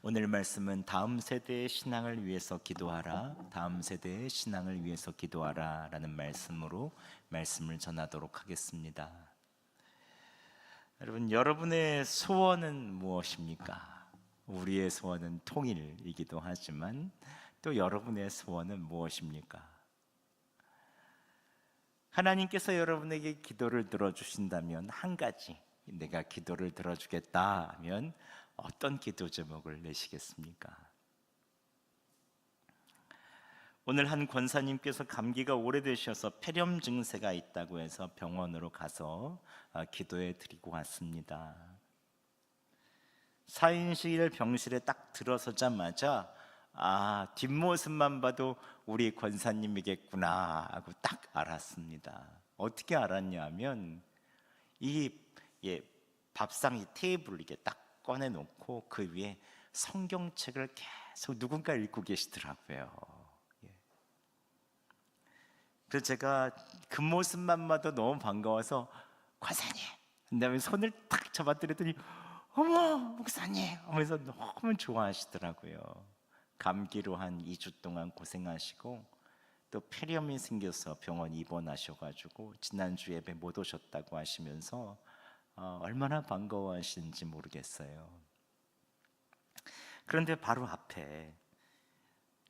오늘 말씀은 다음 세대의 신앙을 위해서 기도하라, 다음 세대의 신앙을 위해서 기도하라 라는 말씀으로 말씀을 전하도록 하겠습니다. 여러분, 여러분의 소원은 무엇입니까? 우리의 소원은 통일이기도 하지만 또 여러분의 소원은 무엇입니까? 하나님께서 여러분에게 기도를 들어주신다면 한 가지, 내가 기도를 들어주겠다 하면 어떤 기도 제목을 내시겠습니까? 오늘 한 권사님께서 감기가 오래되셔서 폐렴 증세가 있다고 해서 병원으로 가서 기도해 드리고 왔습니다. 4인실 병실에 딱 들어서자마자 뒷모습만 봐도 우리 권사님이겠구나 하고 딱 알았습니다. 어떻게 알았냐 하면 밥상 테이블 이게 딱 꺼내놓고 그 위에 성경책을 계속 누군가 읽고 계시더라고요. 그래서 제가 그 모습만 봐도 너무 반가워서 권사님 그다음에 손을 탁 잡아드렸더니 어머 목사님 하면서 너무 좋아하시더라고요. 감기로 한 2주 동안 고생하시고 또 폐렴이 생겨서 병원 입원하셔가지고 지난주 예배 못 오셨다고 하시면서 얼마나 반가워하시는지 모르겠어요. 그런데 바로 앞에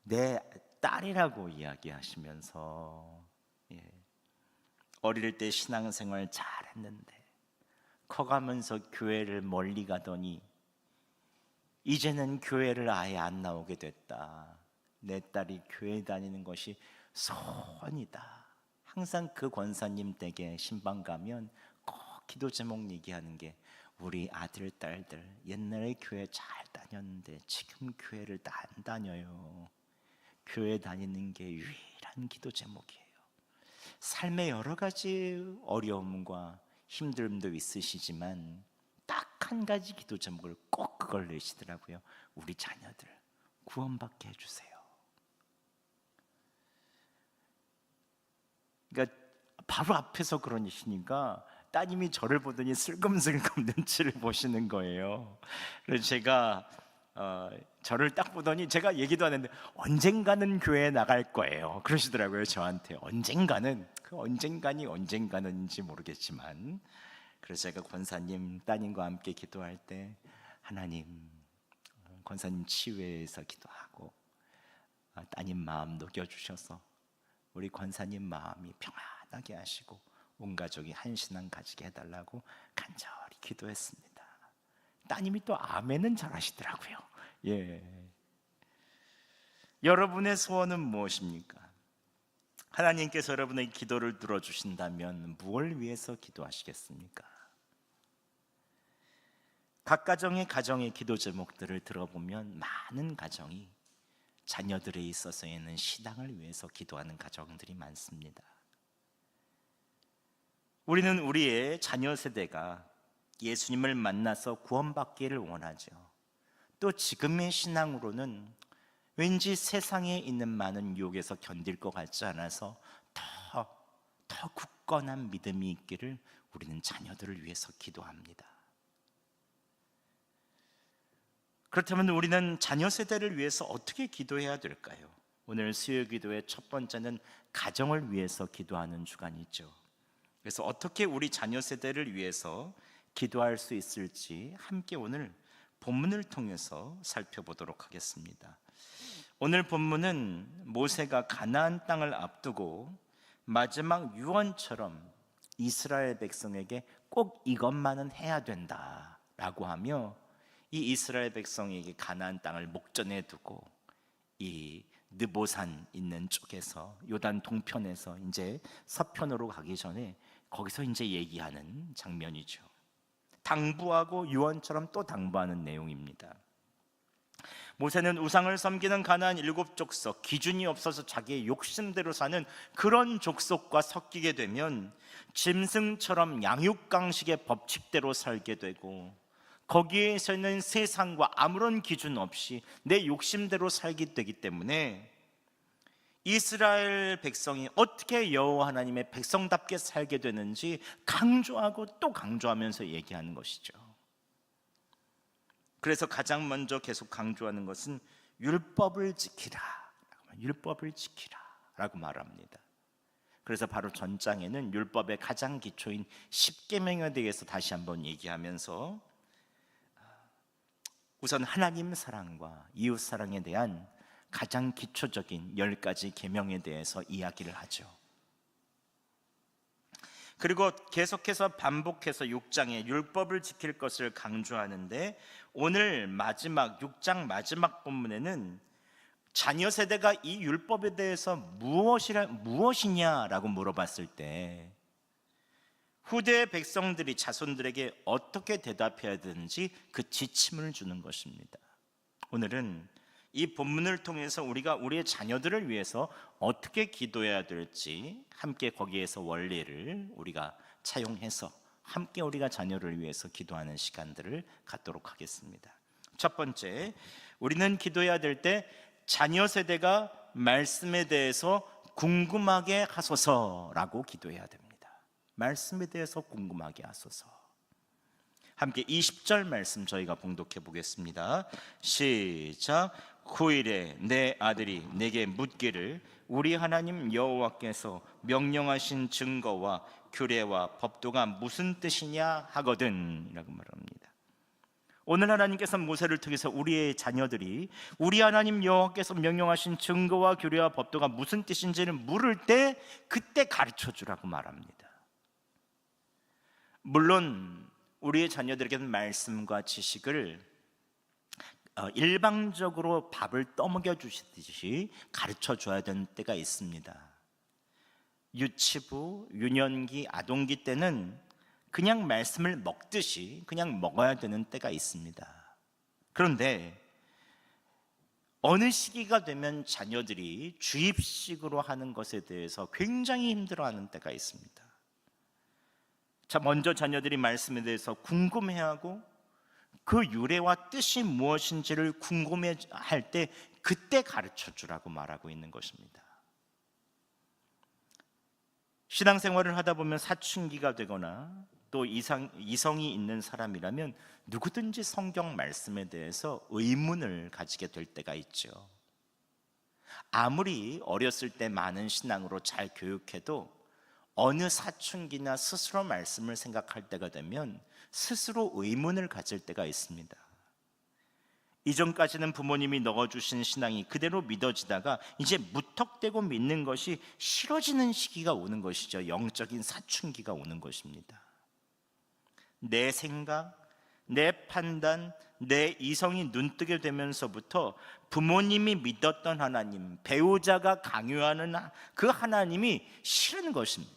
내 딸이라고 이야기하시면서 어릴 때 신앙생활 잘했는데 커가면서 교회를 멀리 가더니 이제는 교회를 아예 안 나오게 됐다. 내 딸이 교회 다니는 것이 소원이다. 항상 그 권사님 댁에 신방 가면 꼭 기도 제목 얘기하는 게 우리 아들 딸들 옛날에 교회 잘 다녔는데 지금 교회를 다 안 다녀요. 교회 다니는 게 유일한 기도 제목이에요. 삶의 여러 가지 어려움과 힘듦도 있으시지만 딱 한 가지 기도 제목을 꼭 그걸 내시더라고요. 우리 자녀들 구원받게 해주세요. 그러니까 바로 앞에서 그러시니까 따님이 저를 보더니 슬금슬금 눈치를 보시는 거예요. 그래서 제가 저를 딱 보더니 제가 얘기도 안 했는데 언젠가는 교회에 나갈 거예요 그러시더라고요. 저한테 언젠가는, 그 언젠가는지 모르겠지만, 그래서 제가 권사님 따님과 함께 기도할 때 하나님 권사님 치유해서 기도하고 따님 마음 녹여주셔서 우리 권사님 마음이 평안하게 하시고 온 가족이 한 신앙 가지게 해달라고 간절히 기도했습니다. 따님이 또 아멘은 잘하시더라고요. 여러분의 소원은 무엇입니까? 하나님께서 여러분의 기도를 들어주신다면 무엇을 위해서 기도하시겠습니까? 각 가정의 기도 제목들을 들어보면 많은 가정이 자녀들에 있어서는 신앙을 위해서 기도하는 가정들이 많습니다. 우리는 우리의 자녀 세대가 예수님을 만나서 구원받기를 원하죠. 또 지금의 신앙으로는 왠지 세상에 있는 많은 유혹에서 견딜 것 같지 않아서 더 굳건한 믿음이 있기를 우리는 자녀들을 위해서 기도합니다. 그렇다면 우리는 자녀 세대를 위해서 어떻게 기도해야 될까요? 오늘 수요 기도의 첫 번째는 가정을 위해서 기도하는 주간이죠. 그래서 어떻게 우리 자녀 세대를 위해서 기도할 수 있을지 함께 오늘 본문을 통해서 살펴보도록 하겠습니다. 오늘 본문은 모세가 가나안 땅을 앞두고 마지막 유언처럼 이스라엘 백성에게 꼭 이것만은 해야 된다라고 하며 이 이스라엘 백성에게 가나안 땅을 목전에 두고 이 느보산 있는 쪽에서 요단 동편에서 이제 서편으로 가기 전에 거기서 이제 얘기하는 장면이죠. 당부하고 유언처럼 또 당부하는 내용입니다. 모세는 우상을 섬기는 가나안 7족속, 기준이 없어서 자기의 욕심대로 사는 그런 족속과 섞이게 되면 짐승처럼 양육강식의 법칙대로 살게 되고 거기에서는 세상과 아무런 기준 없이 내 욕심대로 살게 되기 때문에 이스라엘 백성이 어떻게 여호와 하나님의 백성답게 살게 되는지 강조하고 또 강조하면서 얘기하는 것이죠. 그래서 가장 먼저 계속 강조하는 것은 율법을 지키라, 율법을 지키라 라고 말합니다. 그래서 바로 전장에는 율법의 가장 기초인 십계명에 대해서 다시 한번 얘기하면서 우선 하나님 사랑과 이웃 사랑에 대한 가장 기초적인 10가지 계명에 대해서 이야기를 하죠. 그리고 계속해서 반복해서 6장에 율법을 지킬 것을 강조하는데, 오늘 마지막 6장 마지막 본문에는 자녀 세대가 이 율법에 대해서 무엇이냐라고 물어봤을 때 후대의 백성들이 자손들에게 어떻게 대답해야 되는지 그 지침을 주는 것입니다. 오늘은 이 본문을 통해서 우리가 우리의 자녀들을 위해서 어떻게 기도해야 될지 함께 거기에서 원리를 우리가 차용해서 함께 우리가 자녀를 위해서 기도하는 시간들을 갖도록 하겠습니다. 첫 번째, 우리는 기도해야 될 때 자녀 세대가 말씀에 대해서 궁금하게 하소서라고 기도해야 됩니다. 말씀에 대해서 궁금하게 하소서. 함께 20절 말씀 저희가 봉독해 보겠습니다. 시작. 9일에 내 아들이 내게 묻기를 우리 하나님 여호와께서 명령하신 증거와 규례와 법도가 무슨 뜻이냐 하거든 라고 말합니다. 오늘 하나님께서 모세를 통해서 우리의 자녀들이 우리 하나님 여호와께서 명령하신 증거와 규례와 법도가 무슨 뜻인지를 물을 때 그때 가르쳐 주라고 말합니다. 물론 우리의 자녀들에게는 말씀과 지식을 일방적으로 밥을 떠먹여 주시듯이 가르쳐 줘야 되는 때가 있습니다. 유치부, 유년기, 아동기 때는 그냥 말씀을 먹듯이 그냥 먹어야 되는 때가 있습니다. 그런데 어느 시기가 되면 자녀들이 주입식으로 하는 것에 대해서 굉장히 힘들어하는 때가 있습니다. 자, 먼저 자녀들이 말씀에 대해서 궁금해하고 그 유래와 뜻이 무엇인지를 궁금해할 때 그때 가르쳐 주라고 말하고 있는 것입니다. 신앙생활을 하다 보면 사춘기가 되거나 또 이성이 있는 사람이라면 누구든지 성경 말씀에 대해서 의문을 가지게 될 때가 있죠. 아무리 어렸을 때 많은 신앙으로 잘 교육해도 어느 사춘기나 스스로 말씀을 생각할 때가 되면 스스로 의문을 가질 때가 있습니다. 이전까지는 부모님이 넣어주신 신앙이 그대로 믿어지다가 이제 무턱대고 믿는 것이 싫어지는 시기가 오는 것이죠. 영적인 사춘기가 오는 것입니다. 내 생각, 내 판단, 내 이성이 눈뜨게 되면서부터 부모님이 믿었던 하나님, 배우자가 강요하는 그 하나님이 싫은 것입니다.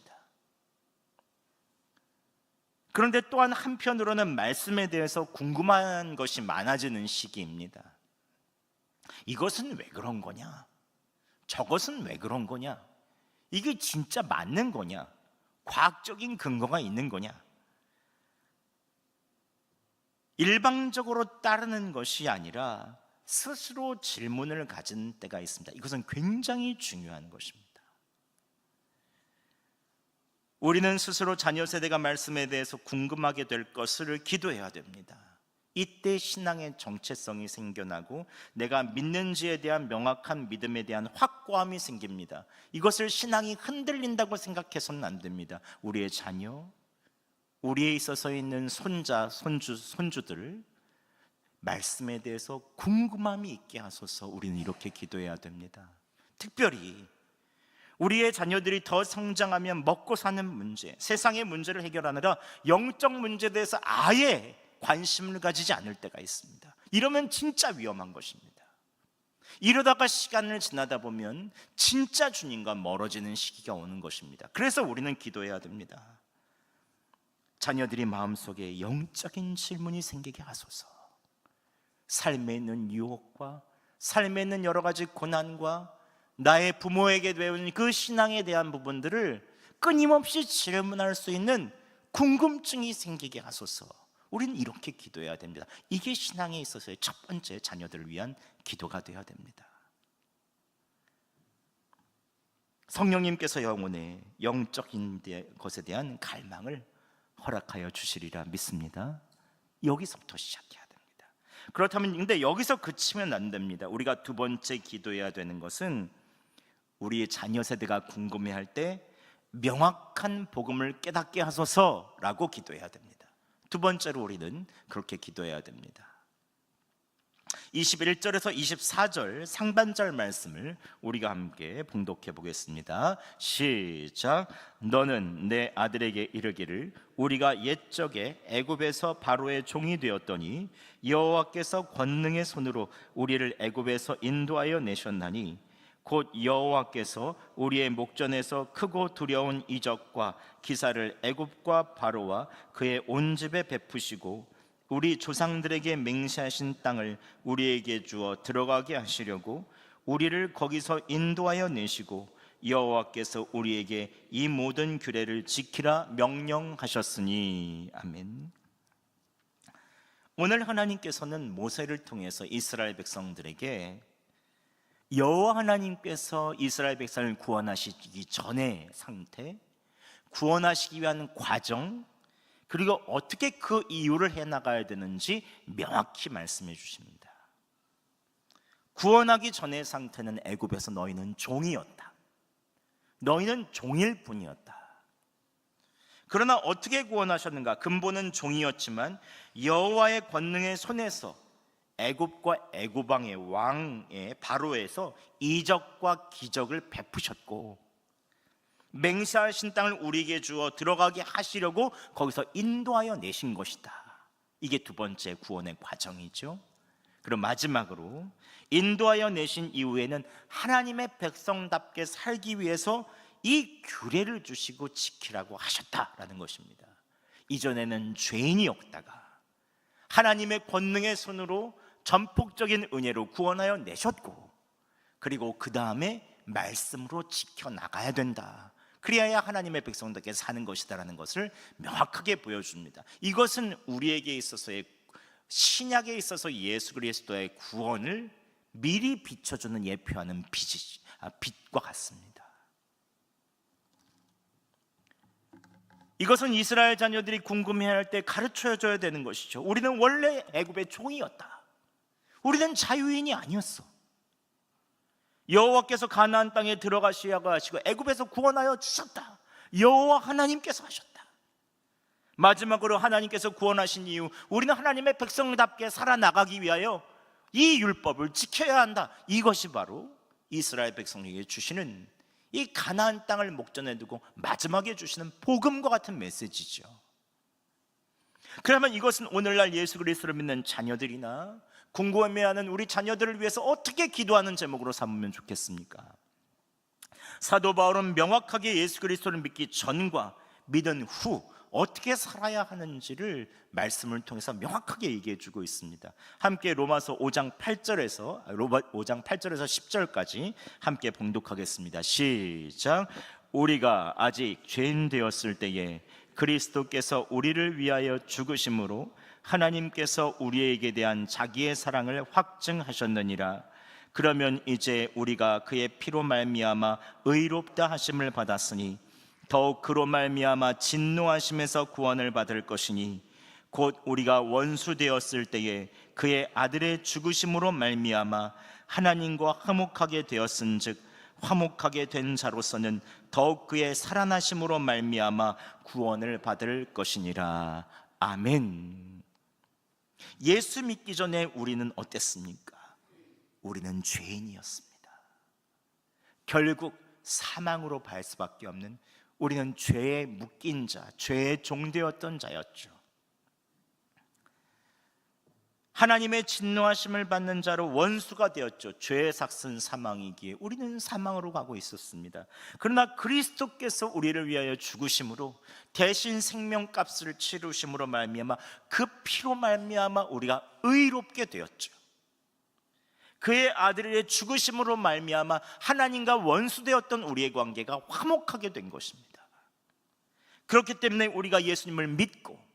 그런데 또한 한편으로는 말씀에 대해서 궁금한 것이 많아지는 시기입니다. 이것은 왜 그런 거냐? 저것은 왜 그런 거냐? 이게 진짜 맞는 거냐? 과학적인 근거가 있는 거냐? 일방적으로 따르는 것이 아니라 스스로 질문을 가진 때가 있습니다. 이것은 굉장히 중요한 것입니다. 우리는 스스로 자녀 세대가 말씀에 대해서 궁금하게 될 것을 기도해야 됩니다. 이때 신앙의 정체성이 생겨나고 내가 믿는지에 대한 명확한 믿음에 대한 확고함이 생깁니다. 이것을 신앙이 흔들린다고 생각해서는 안 됩니다. 우리의 자녀, 우리에 있어서 있는 손자, 손주들 말씀에 대해서 궁금함이 있게 하소서. 우리는 이렇게 기도해야 됩니다. 특별히 우리의 자녀들이 더 성장하면 먹고 사는 문제, 세상의 문제를 해결하느라 영적 문제에 대해서 아예 관심을 가지지 않을 때가 있습니다. 이러면 진짜 위험한 것입니다. 이러다가 시간을 지나다 보면 진짜 주님과 멀어지는 시기가 오는 것입니다. 그래서 우리는 기도해야 됩니다. 자녀들이 마음속에 영적인 질문이 생기게 하소서. 삶에 있는 유혹과 삶에 있는 여러 가지 고난과 나의 부모에게 배운 그 신앙에 대한 부분들을 끊임없이 질문할 수 있는 궁금증이 생기게 하소서. 우리는 이렇게 기도해야 됩니다. 이게 신앙에 있어서의 첫 번째 자녀들을 위한 기도가 되어야 됩니다. 성령님께서 영혼의 영적인 것에 대한 갈망을 허락하여 주시리라 믿습니다. 여기서부터 시작해야 됩니다. 그렇다면 근데 여기서 그치면 안 됩니다. 우리가 두 번째 기도해야 되는 것은 우리의 자녀 세대가 궁금해할 때 명확한 복음을 깨닫게 하소서라고 기도해야 됩니다. 두 번째로 우리는 그렇게 기도해야 됩니다. 21절에서 24절 상반절 말씀을 우리가 함께 봉독해 보겠습니다. 시작. 너는 내 아들에게 이르기를 우리가 옛적에 애굽에서 바로의 종이 되었더니 여호와께서 권능의 손으로 우리를 애굽에서 인도하여 내셨나니 곧 여호와께서 우리의 목전에서 크고 두려운 이적과 기사를 애굽과 바로와 그의 온 집에 베푸시고 우리 조상들에게 맹세하신 땅을 우리에게 주어 들어가게 하시려고 우리를 거기서 인도하여 내시고 여호와께서 우리에게 이 모든 규례를 지키라 명령하셨으니. 아멘. 오늘 하나님께서는 모세를 통해서 이스라엘 백성들에게 여호와 하나님께서 이스라엘 백성을 구원하시기 전의 상태, 구원하시기 위한 과정, 그리고 어떻게 그 이유를 해나가야 되는지 명확히 말씀해 주십니다. 구원하기 전의 상태는 애굽에서 너희는 종이었다. 너희는 종일 뿐이었다. 그러나 어떻게 구원하셨는가? 근본은 종이었지만 여호와의 권능의 손에서 애굽과 애굽 왕의 왕의 바로에서 이적과 기적을 베푸셨고 맹세하신 땅을 우리에게 주어 들어가게 하시려고 거기서 인도하여 내신 것이다. 이게 두 번째 구원의 과정이죠. 그럼 마지막으로 인도하여 내신 이후에는 하나님의 백성답게 살기 위해서 이 규례를 주시고 지키라고 하셨다라는 것입니다. 이전에는 죄인이었다가 하나님의 권능의 손으로 전폭적인 은혜로 구원하여 내셨고, 그리고 그 다음에 말씀으로 지켜나가야 된다. 그래야 하나님의 백성답게 사는 것이다라는 것을 명확하게 보여줍니다. 이것은 우리에게 있어서의, 신약에 있어서 예수 그리스도의 구원을 미리 비춰주는, 예표하는 빛과 같습니다. 이것은 이스라엘 자녀들이 궁금해할 때 가르쳐줘야 되는 것이죠. 우리는 원래 애굽의 종이었다. 우리는 자유인이 아니었어. 여호와께서 가나안 땅에 들어가시라고 하시고 애굽에서 구원하여 주셨다. 여호와 하나님께서 하셨다. 마지막으로 하나님께서 구원하신 이후 우리는 하나님의 백성답게 살아나가기 위하여 이 율법을 지켜야 한다. 이것이 바로 이스라엘 백성에게 주시는, 이 가나안 땅을 목전에 두고 마지막에 주시는 복음과 같은 메시지죠. 그러면 이것은 오늘날 예수 그리스도를 믿는 자녀들이나 궁금해하는 우리 자녀들을 위해서 어떻게 기도하는 제목으로 삼으면 좋겠습니까? 사도 바울은 명확하게 예수 그리스도를 믿기 전과 믿은 후 어떻게 살아야 하는지를 말씀을 통해서 명확하게 얘기해 주고 있습니다. 함께 로마서 5장 8절에서 10절까지 함께 봉독하겠습니다. 시작. 우리가 아직 죄인 되었을 때에 그리스도께서 우리를 위하여 죽으심으로 하나님께서 우리에게 대한 자기의 사랑을 확증하셨느니라. 그러면 이제 우리가 그의 피로 말미암아 의롭다 하심을 받았으니 더욱 그로 말미암아 진노하심에서 구원을 받을 것이니 곧 우리가 원수 되었을 때에 그의 아들의 죽으심으로 말미암아 하나님과 화목하게 되었은즉 화목하게 된 자로서는 더욱 그의 살아나심으로 말미암아 구원을 받을 것이니라. 아멘. 예수 믿기 전에 우리는 어땠습니까? 우리는 죄인이었습니다. 결국 사망으로 갈 수밖에 없는, 우리는 죄에 묶인 자, 죄의 종되었던 자였죠. 하나님의 진노하심을 받는 자로 원수가 되었죠. 죄의 삭은 사망이기에 우리는 사망으로 가고 있었습니다. 그러나 그리스도께서 우리를 위하여 죽으심으로, 대신 생명값을 치르심으로 말미암아 그 피로 말미암아 우리가 의롭게 되었죠. 그의 아들의 죽으심으로 말미암아 하나님과 원수되었던 우리의 관계가 화목하게 된 것입니다. 그렇기 때문에 우리가 예수님을 믿고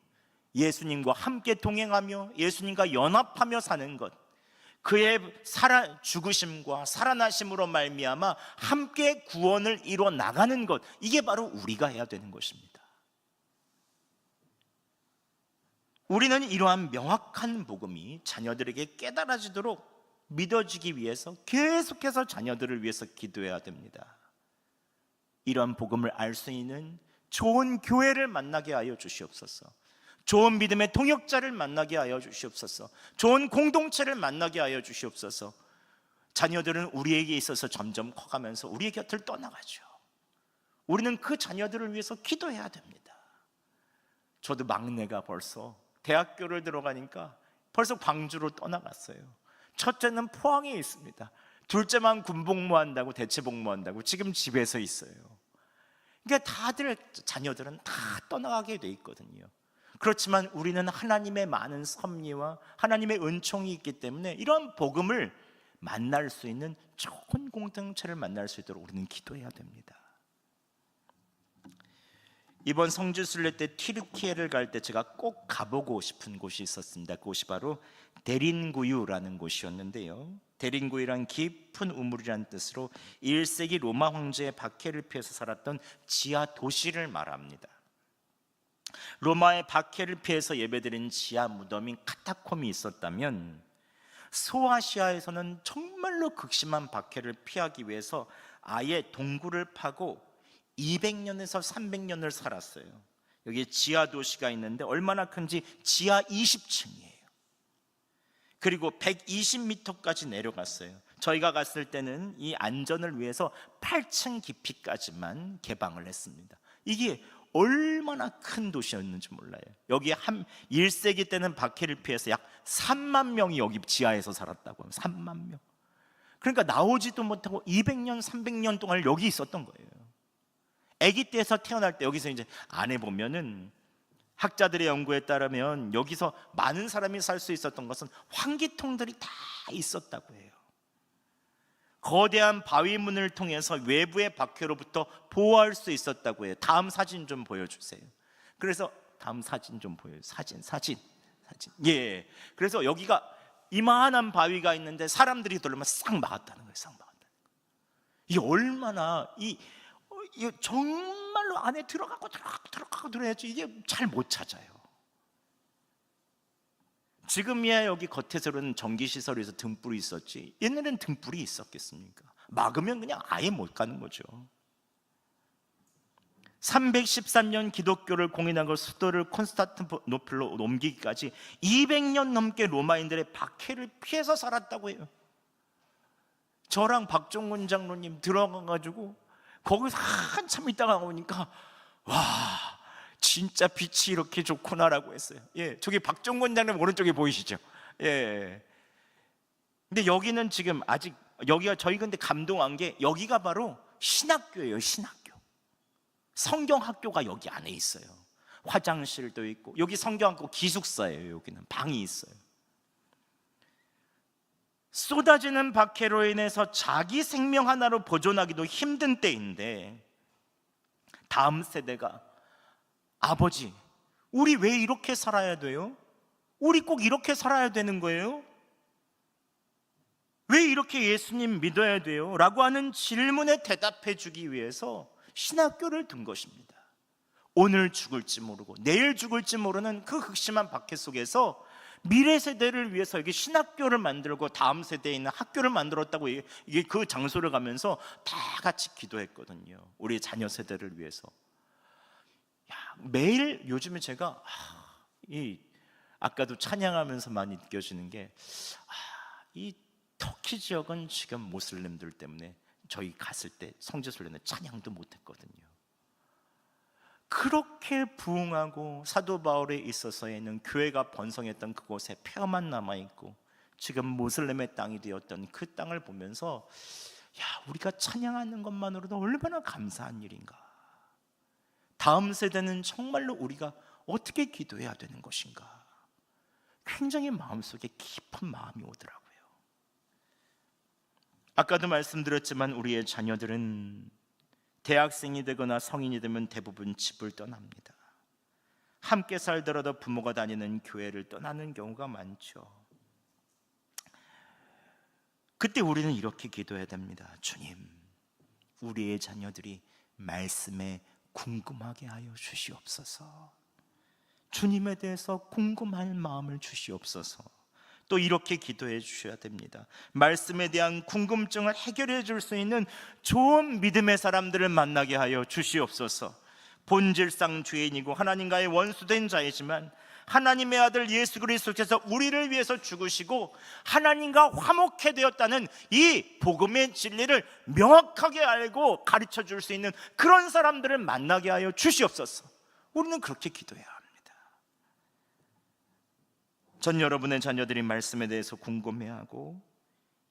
예수님과 함께 동행하며 예수님과 연합하며 사는 것, 그의 죽으심과 살아나심으로 말미암아 함께 구원을 이루어 나가는 것, 이게 바로 우리가 해야 되는 것입니다. 우리는 이러한 명확한 복음이 자녀들에게 깨달아지도록 믿어지기 위해서 계속해서 자녀들을 위해서 기도해야 됩니다. 이러한 복음을 알 수 있는 좋은 교회를 만나게 하여 주시옵소서. 좋은 믿음의 동역자를 만나게 하여 주시옵소서. 좋은 공동체를 만나게 하여 주시옵소서. 자녀들은 우리에게 있어서 점점 커가면서 우리의 곁을 떠나가죠. 우리는 그 자녀들을 위해서 기도해야 됩니다. 저도 막내가 벌써 대학교를 들어가니까 벌써 광주로 떠나갔어요. 첫째는 포항에 있습니다. 둘째만 군복무한다고, 대체복무한다고 지금 집에서 있어요. 그러니까 다들 자녀들은 다 떠나가게 돼 있거든요. 그렇지만 우리는 하나님의 많은 섭리와 하나님의 은총이 있기 때문에 이런 복음을 만날 수 있는 좋은 공동체를 만날 수 있도록 우리는 기도해야 됩니다. 이번 성지순례 때 튀르키예를 갈 때 제가 꼭 가보고 싶은 곳이 있었습니다. 그곳이 바로 데린구유라는 곳이었는데요, 데린구유란 깊은 우물이라는 뜻으로 1세기 로마 황제의 박해를 피해서 살았던 지하 도시를 말합니다. 로마의 박해를 피해서 예배드린 지하 무덤인 카타콤이 있었다면, 소아시아에서는 정말로 극심한 박해를 피하기 위해서 아예 동굴을 파고 200년에서 300년을 살았어요. 여기 지하 도시가 있는데 얼마나 큰지 지하 20층이에요. 그리고 120m까지 내려갔어요. 저희가 갔을 때는 이 안전을 위해서 8층 깊이까지만 개방을 했습니다. 이게 얼마나 큰 도시였는지 몰라요. 여기 1세기 때는 박해를 피해서 약 3만 명이 여기 지하에서 살았다고 하면 3만 명. 그러니까 나오지도 못하고 200년, 300년 동안 여기 있었던 거예요. 아기 때에서 태어날 때 여기서 이제 안에 보면은 학자들의 연구에 따르면 여기서 많은 사람이 살 수 있었던 것은 환기통들이 다 있었다고 해요. 거대한 바위문을 통해서 외부의 박해로부터 보호할 수 있었다고 해요. 다음 사진 좀 보여주세요. 그래서 다음 사진 좀 보여요. 사진. 예. 그래서 여기가 이만한 바위가 있는데 사람들이 들어오면 싹 막았다는 거예요. 싹 막았다는 거예요. 이게 얼마나 이게 정말로 안에 들어가고 들어야지 이게 잘 못 찾아요. 지금이야 여기 겉에서는 전기시설에서 등불이 있었지 옛날엔 등불이 있었겠습니까? 막으면 그냥 아예 못 가는 거죠. 313년 기독교를 공인하고 수도를 콘스탄티노플로 옮기기까지 200년 넘게 로마인들의 박해를 피해서 살았다고 해요. 저랑 박종훈 장로님 들어가가지고 거기서 한참 있다가 오니까 와 진짜 빛이 이렇게 좋구나라고 했어요. 예, 저기 박종권 장님 오른쪽에 보이시죠? 예. 근데 여기는 지금 아직 여기가 저희 근데 감동한 게 여기가 바로 신학교예요. 신학교. 성경학교가 여기 안에 있어요. 화장실도 있고 여기 성경학교 기숙사예요. 여기는 방이 있어요. 쏟아지는 박해로 인해서 자기 생명 하나로 보존하기도 힘든 때인데 다음 세대가 아버지, 우리 왜 이렇게 살아야 돼요? 우리 꼭 이렇게 살아야 되는 거예요? 왜 이렇게 예수님 믿어야 돼요? 라고 하는 질문에 대답해 주기 위해서 신학교를 든 것입니다. 오늘 죽을지 모르고 내일 죽을지 모르는 그 극심한 박해 속에서 미래 세대를 위해서 여기 신학교를 만들고 다음 세대에 있는 학교를 만들었다고 이게 그 장소를 가면서 다 같이 기도했거든요. 우리 자녀 세대를 위해서. 매일 요즘에 제가 아까도 찬양하면서 많이 느껴지는 게 이 터키 지역은 지금 모슬림들 때문에 저희 갔을 때 성지순례는 찬양도 못했거든요. 그렇게 부흥하고 사도 바울에 있어서에는 교회가 번성했던 그곳에 폐허만 남아있고 지금 모슬림의 땅이 되었던 그 땅을 보면서 우리가 찬양하는 것만으로도 얼마나 감사한 일인가. 다음 세대는 정말로 우리가 어떻게 기도해야 되는 것인가 굉장히 마음속에 깊은 마음이 오더라고요. 아까도 말씀드렸지만 우리의 자녀들은 대학생이 되거나 성인이 되면 대부분 집을 떠납니다. 함께 살더라도 부모가 다니는 교회를 떠나는 경우가 많죠. 그때 우리는 이렇게 기도해야 됩니다. 주님, 우리의 자녀들이 말씀에 궁금하게 하여 주시옵소서. 주님에 대해서 궁금할 마음을 주시옵소서. 또 이렇게 기도해 주셔야 됩니다. 말씀에 대한 궁금증을 해결해 줄 수 있는 좋은 믿음의 사람들을 만나게 하여 주시옵소서. 본질상 죄인이고 하나님과의 원수된 자이지만 하나님의 아들 예수 그리스도께서 우리를 위해서 죽으시고 하나님과 화목해 되었다는 이 복음의 진리를 명확하게 알고 가르쳐 줄 수 있는 그런 사람들을 만나게 하여 주시옵소서. 우리는 그렇게 기도해야 합니다. 전 여러분의 자녀들이 말씀에 대해서 궁금해하고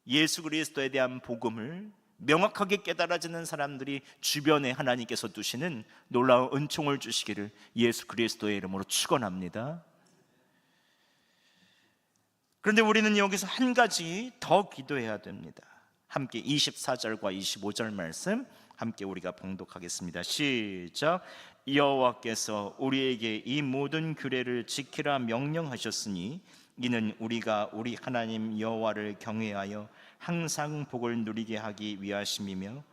예수 그리스도에 대한 복음을 명확하게 깨달아지는 사람들이 주변에 하나님께서 두시는 놀라운 은총을 주시기를 예수 그리스도의 이름으로 축원합니다. 그런데 우리는 여기서 한 가지 더 기도해야 됩니다. 함께 24절과 25절 말씀 함께 우리가 봉독하겠습니다. 시작. 여호와께서 우리에게 이 모든 규례를 지키라 명령하셨으니 이는 우리가 우리 하나님 여호와를 경외하여 항상 복을 누리게 하기 위하심이며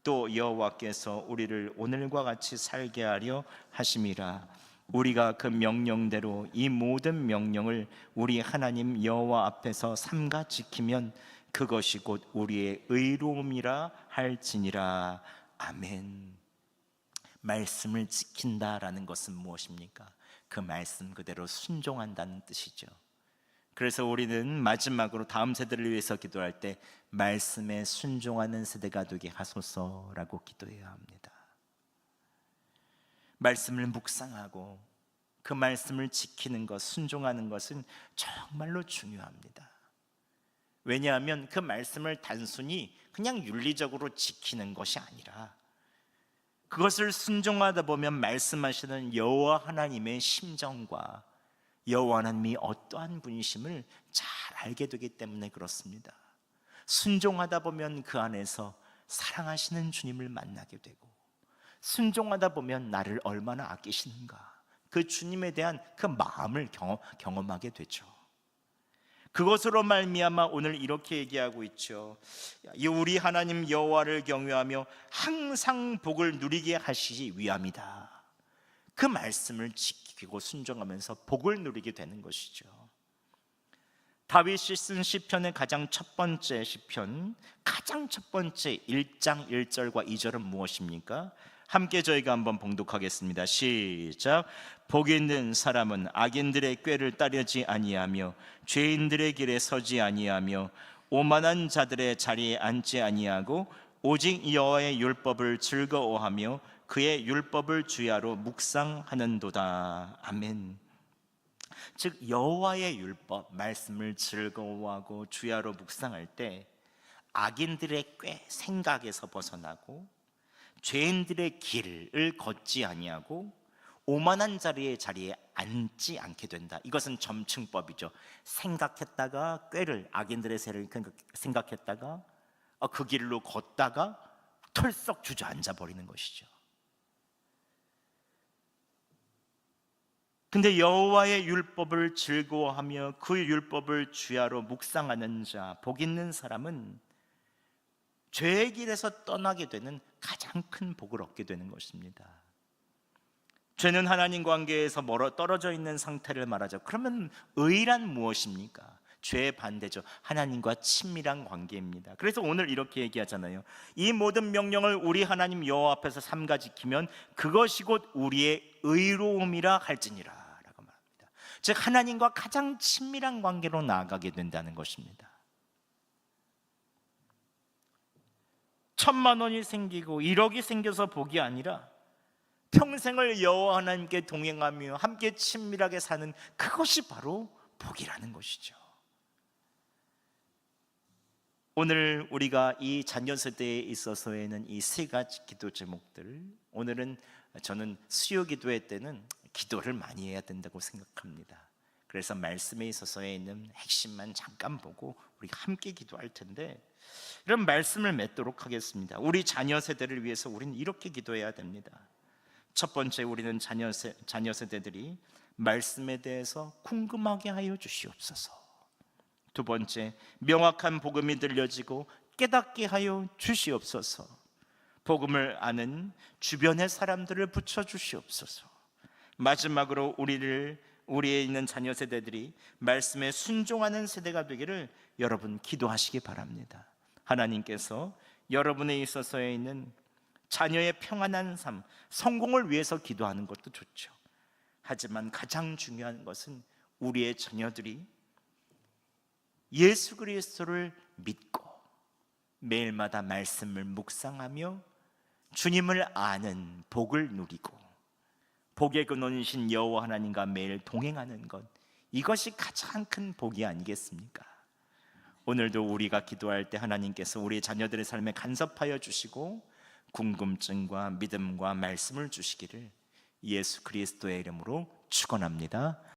또 여호와께서 우리를 오늘과 같이 살게 하려 하심이라. 우리가 그 명령대로 이 모든 명령을 우리 하나님 여호와 앞에서 삼가 지키면 그것이 곧 우리의 의로움이라 할지니라. 아멘. 말씀을 지킨다라는 것은 무엇입니까? 그 말씀 그대로 순종한다는 뜻이죠. 그래서 우리는 마지막으로 다음 세대를 위해서 기도할 때 말씀에 순종하는 세대가 되게 하소서라고 기도해야 합니다. 말씀을 묵상하고 그 말씀을 지키는 것, 순종하는 것은 정말로 중요합니다. 왜냐하면 그 말씀을 단순히 그냥 윤리적으로 지키는 것이 아니라 그것을 순종하다 보면 말씀하시는 여호와 하나님의 심정과 여호와 하나님이 어떠한 분이심을 잘 알게 되기 때문에 그렇습니다. 순종하다 보면 그 안에서 사랑하시는 주님을 만나게 되고 순종하다 보면 나를 얼마나 아끼시는가 그 주님에 대한 그 마음을 경험하게 되죠. 그것으로 말미암아 오늘 이렇게 얘기하고 있죠. 우리 하나님 여호와를 경외하며 항상 복을 누리게 하시기 위함이다. 그 말씀을 지키고 순종하면서 복을 누리게 되는 것이죠. 다윗이 쓴 시편의 가장 첫 번째 시편, 가장 첫 번째 1장 1절과 2절은 무엇입니까? 함께 저희가 한번 봉독하겠습니다. 시작. 복이 있는 사람은 악인들의 꾀를 따르지 아니하며 죄인들의 길에 서지 아니하며 오만한 자들의 자리에 앉지 아니하고 오직 여호와의 율법을 즐거워하며 그의 율법을 주야로 묵상하는도다. 아멘. 즉 여호와의 율법 말씀을 즐거워하고 주야로 묵상할 때 악인들의 꾀 생각에서 벗어나고 죄인들의 길을 걷지 아니하고 오만한 자리에 앉지 않게 된다. 이것은 점층법이죠. 생각했다가 꾀를 악인들의 새를 생각했다가 그 길로 걷다가 털썩 주저앉아 버리는 것이죠. 근데 여호와의 율법을 즐거워하며 그 율법을 주야로 묵상하는 자, 복 있는 사람은 죄의 길에서 떠나게 되는 가장 큰 복을 얻게 되는 것입니다. 죄는 하나님 관계에서 멀어 떨어져 있는 상태를 말하죠. 그러면 의란 무엇입니까? 죄의 반대죠. 하나님과 친밀한 관계입니다. 그래서 오늘 이렇게 얘기하잖아요. 이 모든 명령을 우리 하나님 여호와 앞에서 삼가 지키면 그것이 곧 우리의 의로움이라 할지니라 라고 말합니다. 즉 하나님과 가장 친밀한 관계로 나아가게 된다는 것입니다. 1,000만 원이 생기고 1억이 생겨서 복이 아니라 평생을 여호와 하나님께 동행하며 함께 친밀하게 사는 그것이 바로 복이라는 것이죠. 오늘 우리가 이 자녀 세대에 있어서에는 이 세 가지 기도 제목들, 오늘은 저는 수요 기도회 때는 기도를 많이 해야 된다고 생각합니다. 그래서 말씀에 있어서에 있는 핵심만 잠깐 보고 우리가 함께 기도할 텐데 이런 말씀을 맺도록 하겠습니다. 우리 자녀 세대를 위해서 우리는 이렇게 기도해야 됩니다. 첫 번째, 우리는 자녀 세대들이 말씀에 대해서 궁금하게 하여 주시옵소서. 두 번째, 명확한 복음이 들려지고 깨닫게 하여 주시옵소서. 복음을 아는 주변의 사람들을 붙여 주시옵소서. 마지막으로 우리에 있는 자녀 세대들이 말씀에 순종하는 세대가 되기를 여러분 기도하시기 바랍니다. 하나님께서 여러분에 있어서에 있는 자녀의 평안한 삶, 성공을 위해서 기도하는 것도 좋죠. 하지만 가장 중요한 것은 우리의 자녀들이 예수 그리스도를 믿고 매일마다 말씀을 묵상하며 주님을 아는 복을 누리고 복의 근원이신 여호와 하나님과 매일 동행하는 것, 이것이 가장 큰 복이 아니겠습니까? 오늘도 우리가 기도할 때 하나님께서 우리 자녀들의 삶에 간섭하여 주시고 궁금증과 믿음과 말씀을 주시기를 예수 그리스도의 이름으로 축원합니다.